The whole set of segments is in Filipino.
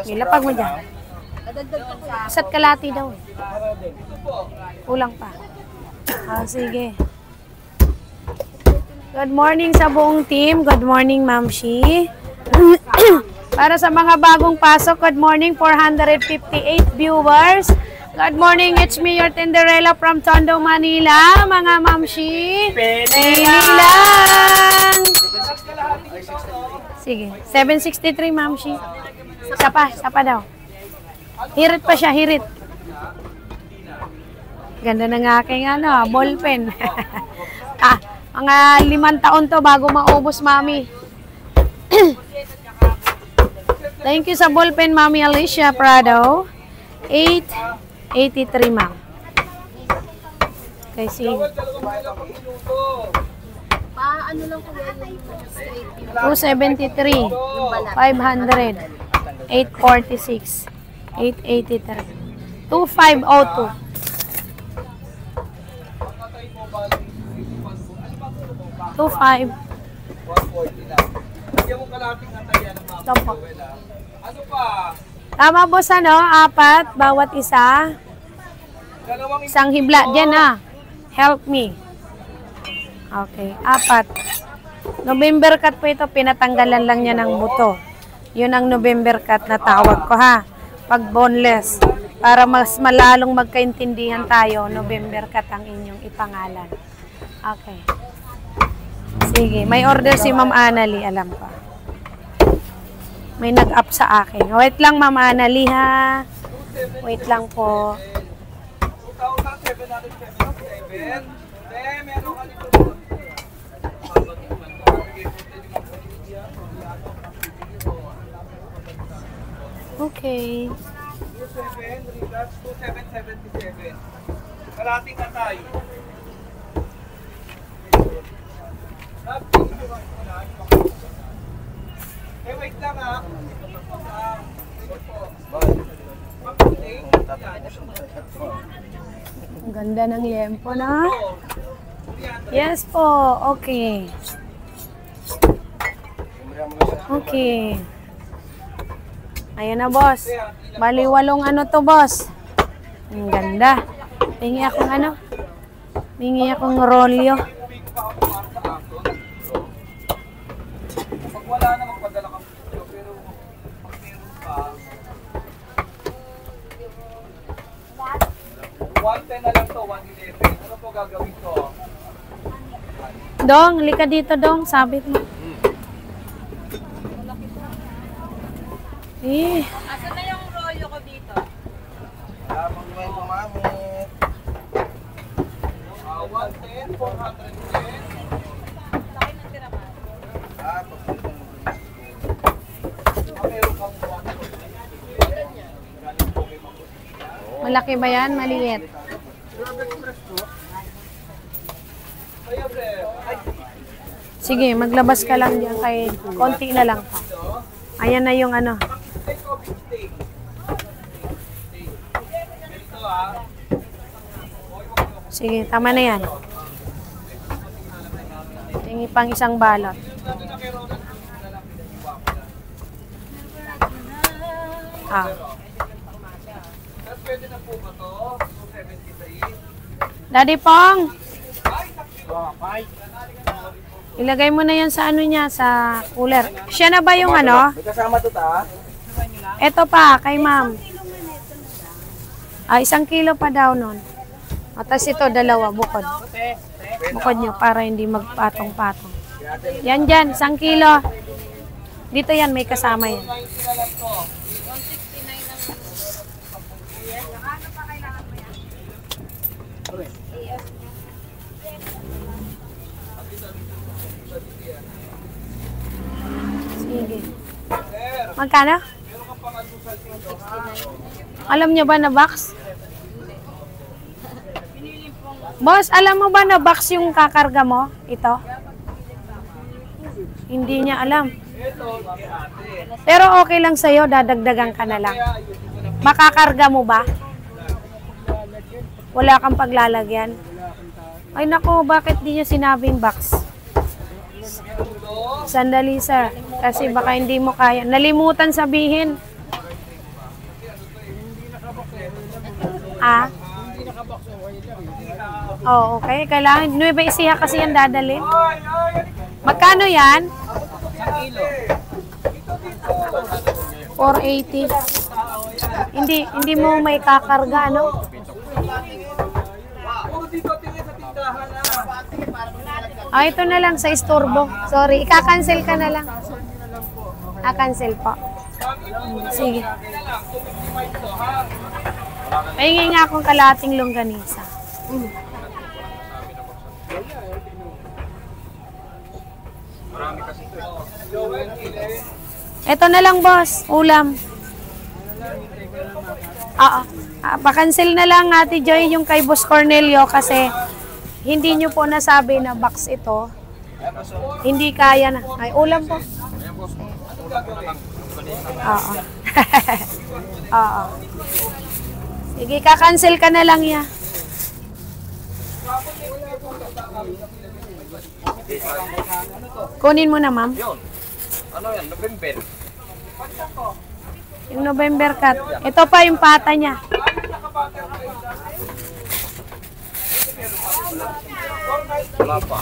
Ilapag mo dyan. Isa't kalati daw. Kulang pa. Sige. Good morning sa buong team. Good morning, Ma'am Shi. Para sa mga bagong pasok, good morning, 458 viewers. Good morning, it's me, your Tinderella from Tondo, Manila. Mga Ma'am Shi. Pili lang. Sige, 763, Ma'am Shi. Sapa daw. Hirit pa siya, hirit. Ganda ng aking ballpen. Mga 5 taon to bago maubos, Mami. Thank you sa ballpen, Mami Alicia Prado. 883, ma'am. Okay, sige. Paano lang po yung straight view? 273, 500, 846, 883, 2502. Ito po. Tama, boss, 4 bawat isa. Isang hibla dyan, help me. Okay, 4. November cut po ito, pinatanggalan lang niya ng buto. Yun ang November cut na tawag ko, pag boneless. Para mas malalong magkaintindihan tayo, November cut ang inyong ipangalan. Okay. Sige, may order si Ma'am Anali, alam ko. May nag-up sa akin. Wait lang, Ma'am Anali, Wait lang po. Okay. 2777. Karating na tayo. Wait lang, Ang ganda ng liempo, na. Yes po. Okay. Okay. Ayan na, boss. Bali, 8 to, boss. Ang ganda. Hingi akong Hingi akong rolyo. Pag wala na, magpadala kang video. Pero pag meron pa, 110 na lang to, 111. Ano po gagawin ko? Dong, lika dito, Dong. Sabit mo. Asan na yung rolyo ko dito? Lamang may pumamit. 110, 410. Laki ng tira pa. Malaki ba yan? Maliit? Sige, maglabas ka lang dyan kay konti na lang pa. Ayan na yung Sige, tama na yan. Tingi pang isang balot. Daddy Pong! Ilagay mo na yan sa niya, sa cooler. Siya na ba yung May kasama to ta? Ito pa, kay ma'am. 1 kilo pa daw nun. Tapos ito, 2 bukod. Bukod nyo para hindi magpatong-patong. Yan dyan, 1 kilo. Dito yan, may kasama yan. Sige. Magkano? Alam niyo ba na box? Boss, alam mo ba na box yung kakarga mo? Ito? Hindi niya alam. Pero okay lang sa'yo, dadagdagan ka na lang. Makakarga mo ba? Wala kang paglalagyan. Ay nako, bakit di niya sinabing box? Sandali, sir. Kasi baka hindi mo kaya. Nalimutan sabihin. Ah? Oh, okay. Kailangan. Nueva Ecija kasi yan dadalhin. Magkano yan? 480. Hindi mo may kakarga, ano? Puro dito tingin sa tindahan na. Ah, ito na lang sa istorbo. Sorry, ika-cancel ka na lang. Ah, cancel po. Sige. Pahingi nga akong kalating longganisa. Ito na lang, boss. Ulam. Pa-cancel na lang, Ate Joy, yung kay Boss Cornelio kasi hindi nyo po nasabi na box ito. Hindi kaya na. Ay, ulam po. Oo. Oo. Sige, ka-cancel ka na lang ya. Kunin mo na, ma'am. Yun. Ano yan? November. Yung November cut. Ito pa yung pata niya. Wala pa.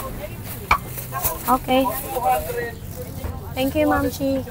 Okay. Thank you, Ma'am Chi.